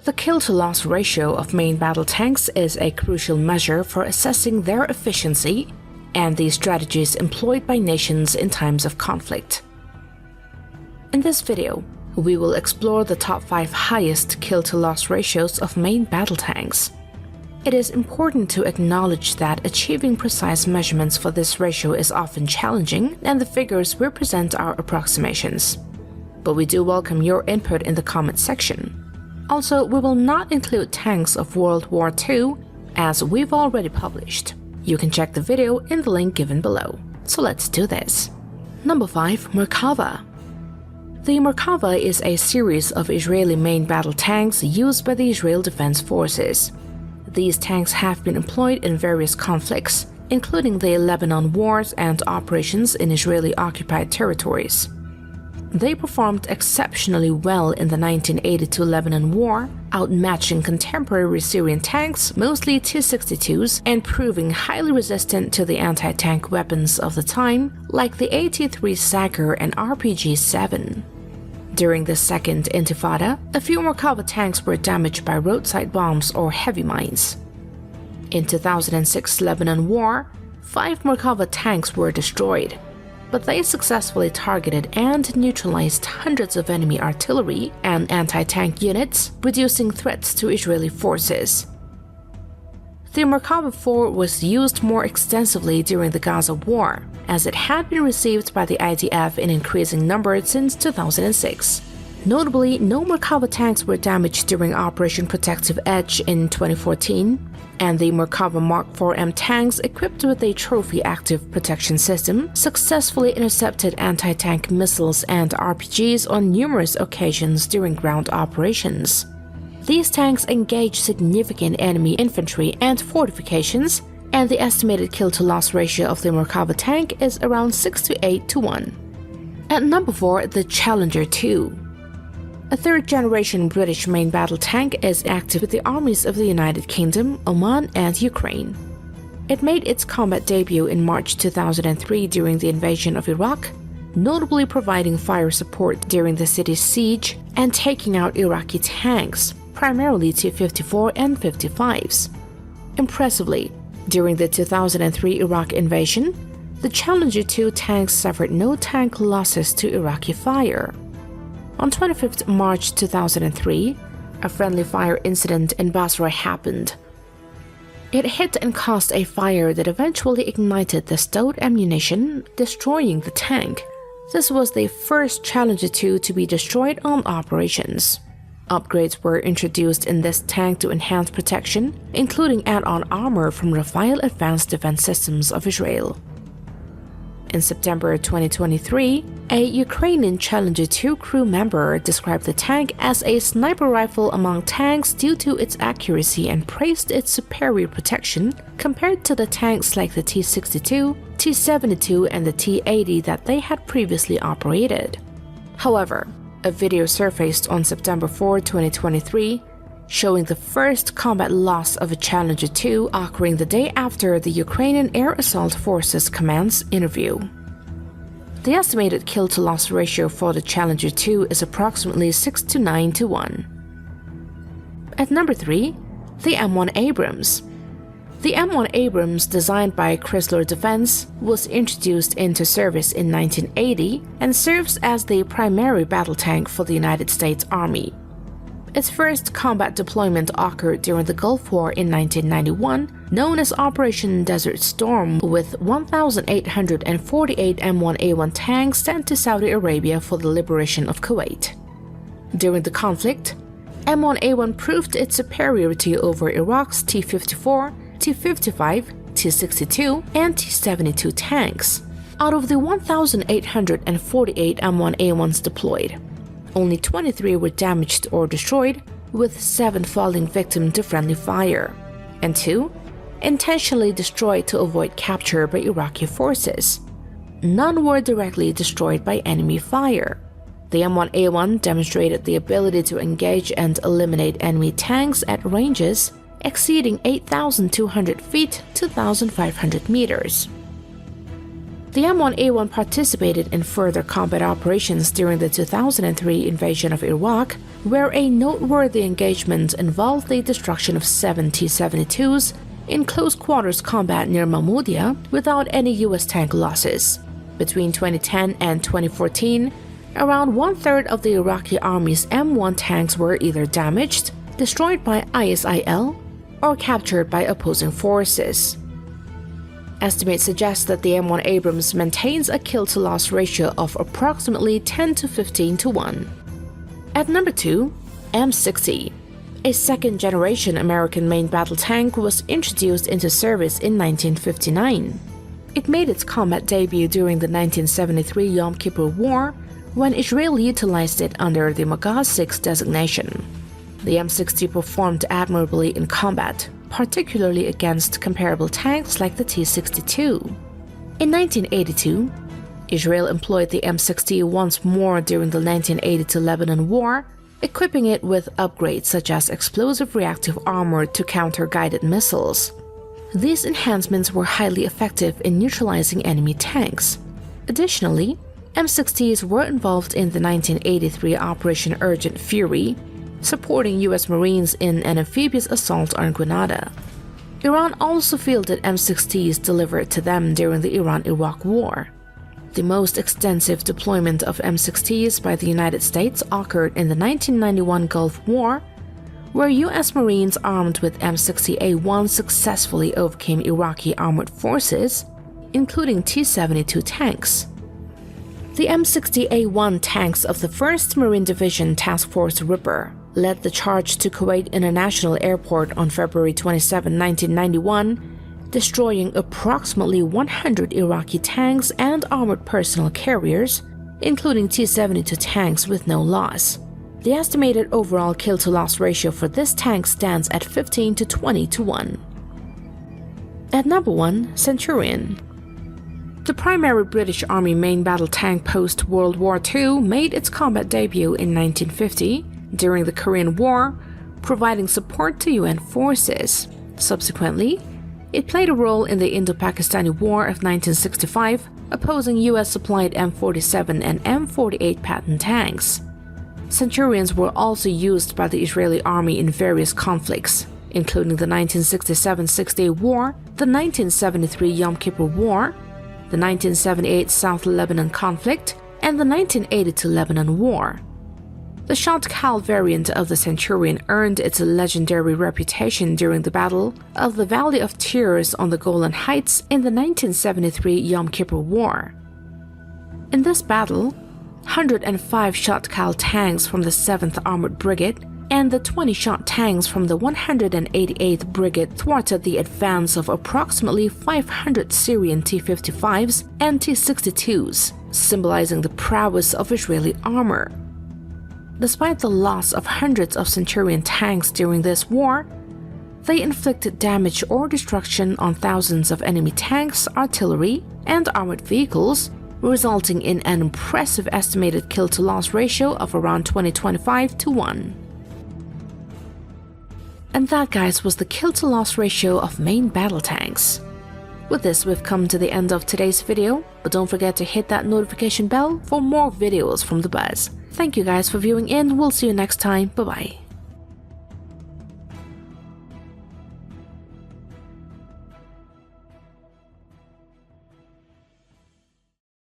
The kill-to-loss ratio of main battle tanks is a crucial measure for assessing their efficiency and the strategies employed by nations in times of conflict. In this video, we will explore the top 5 highest kill-to-loss ratios of main battle tanks. It is important to acknowledge that achieving precise measurements for this ratio is often challenging, and the figures we present are approximations. But we do welcome your input in the comment section. Also, we will not include tanks of World War II, as we've already published. You can check the video in the link given below. So let's do this. Number 5. Merkava. The Merkava is a series of Israeli main battle tanks used by the Israel Defense Forces. These tanks have been employed in various conflicts, including the Lebanon wars and operations in Israeli-occupied territories. They performed exceptionally well in the 1982 Lebanon War, outmatching contemporary Syrian tanks, mostly T-62s, and proving highly resistant to the anti-tank weapons of the time, like the AT-3 Sagar and RPG-7. During the Second Intifada, a few Merkava tanks were damaged by roadside bombs or heavy mines. In 2006 Lebanon War, 5 Merkava tanks were destroyed, but they successfully targeted and neutralized hundreds of enemy artillery and anti-tank units, reducing threats to Israeli forces. The Merkava 4 was used more extensively during the Gaza War, as it had been received by the IDF in increasing numbers since 2006. Notably, no Merkava tanks were damaged during Operation Protective Edge in 2014, and the Merkava Mark IV-M tanks equipped with a trophy active protection system successfully intercepted anti-tank missiles and RPGs on numerous occasions during ground operations. These tanks engaged significant enemy infantry and fortifications, and the estimated kill-to-loss ratio of the Merkava tank is around 6 to 8 to 1. At number 4, the Challenger 2. A third-generation British main battle tank is active with the armies of the United Kingdom, Oman, and Ukraine. It made its combat debut in March 2003 during the invasion of Iraq, notably providing fire support during the city's siege and taking out Iraqi tanks, primarily T-54 and 55s. Impressively, during the 2003 Iraq invasion, the Challenger 2 tanks suffered no tank losses to Iraqi fire. On 25 March 2003, a friendly fire incident in Basra happened. It hit and caused a fire that eventually ignited the stowed ammunition, destroying the tank. This was the first Challenger 2 to be destroyed on operations. Upgrades were introduced in this tank to enhance protection, including add-on armor from Rafael Advanced Defense Systems of Israel. In September 2023, a Ukrainian Challenger 2 crew member described the tank as a sniper rifle among tanks due to its accuracy and praised its superior protection compared to the tanks like the T-62, T-72, and the T-80 that they had previously operated. However, a video surfaced on September 4, 2023, showing the first combat loss of a Challenger 2 occurring the day after the Ukrainian Air Assault Forces Command's interview. The estimated kill-to-loss ratio for the Challenger 2 is approximately 6 to 9 to 1. At number 3, the M1 Abrams. The M1 Abrams, designed by Chrysler Defense, was introduced into service in 1980 and serves as the primary battle tank for the United States Army. Its first combat deployment occurred during the Gulf War in 1991, known as Operation Desert Storm, with 1,848 M1A1 tanks sent to Saudi Arabia for the liberation of Kuwait. During the conflict, M1A1 proved its superiority over Iraq's T-54, T-55, T-62, and T-72 tanks. Out of the 1,848 M1A1s deployed, only 23 were damaged or destroyed, with 7 falling victim to friendly fire, and 2 intentionally destroyed to avoid capture by Iraqi forces. None were directly destroyed by enemy fire. The M1A1 demonstrated the ability to engage and eliminate enemy tanks at ranges exceeding 8,200 feet to 1,500 meters. The M1A1 participated in further combat operations during the 2003 invasion of Iraq, where a noteworthy engagement involved the destruction of 7 T-72s in close-quarters combat near Mahmoudia without any U.S. tank losses. Between 2010 and 2014, around one-third of the Iraqi army's M1 tanks were either damaged, destroyed by ISIL, or captured by opposing forces. Estimates suggest that the M1 Abrams maintains a kill-to-loss ratio of approximately 10 to 15 to 1. At number 2, M60. A second-generation American main battle tank was introduced into service in 1959. It made its combat debut during the 1973 Yom Kippur War, when Israel utilized it under the Merkava 6 designation. The M60 performed admirably in combat, particularly against comparable tanks like the T-62. In 1982, Israel employed the M60 once more during the 1982 Lebanon War, equipping it with upgrades such as explosive reactive armor to counter guided missiles. These enhancements were highly effective in neutralizing enemy tanks. Additionally, M60s were involved in the 1983 Operation Urgent Fury, supporting U.S. Marines in an amphibious assault on Grenada. Iran also fielded M60s delivered to them during the Iran-Iraq War. The most extensive deployment of M60s by the United States occurred in the 1991 Gulf War, where U.S. Marines armed with M60A1 successfully overcame Iraqi armored forces, including T-72 tanks. The M60A1 tanks of the 1st Marine Division Task Force Ripper led the charge to Kuwait International Airport on February 27, 1991, destroying approximately 100 Iraqi tanks and armored personnel carriers, including T-72 tanks with no loss. The estimated overall kill-to-loss ratio for this tank stands at 15 to 20 to 1. At number 1, Centurion. The primary British Army main battle tank post-World War II made its combat debut in 1950 during the Korean War, providing support to UN forces. Subsequently, it played a role in the Indo-Pakistani War of 1965, opposing US-supplied M47 and M48 Patton tanks. Centurions were also used by the Israeli army in various conflicts, including the 1967-68 War, the 1973 Yom Kippur War, the 1978 South Lebanon conflict, and the 1982 Lebanon War. The shot Cal variant of the Centurion earned its legendary reputation during the Battle of the Valley of Tears on the Golan Heights in the 1973 Yom Kippur War. In this battle, 105 shot Cal tanks from the 7th Armored Brigade and the 20-shot tanks from the 188th Brigade thwarted the advance of approximately 500 Syrian T-55s and T-62s, symbolizing the prowess of Israeli armor. Despite the loss of hundreds of Centurion tanks during this war, they inflicted damage or destruction on thousands of enemy tanks, artillery, and armored vehicles, resulting in an impressive estimated kill-to-loss ratio of around 20-25 to 1. And that, guys, was the kill-to-loss ratio of main battle tanks. With this, we've come to the end of today's video, but don't forget to hit that notification bell for more videos from The Buzz. Thank you guys for viewing in, we'll see you next time, bye bye.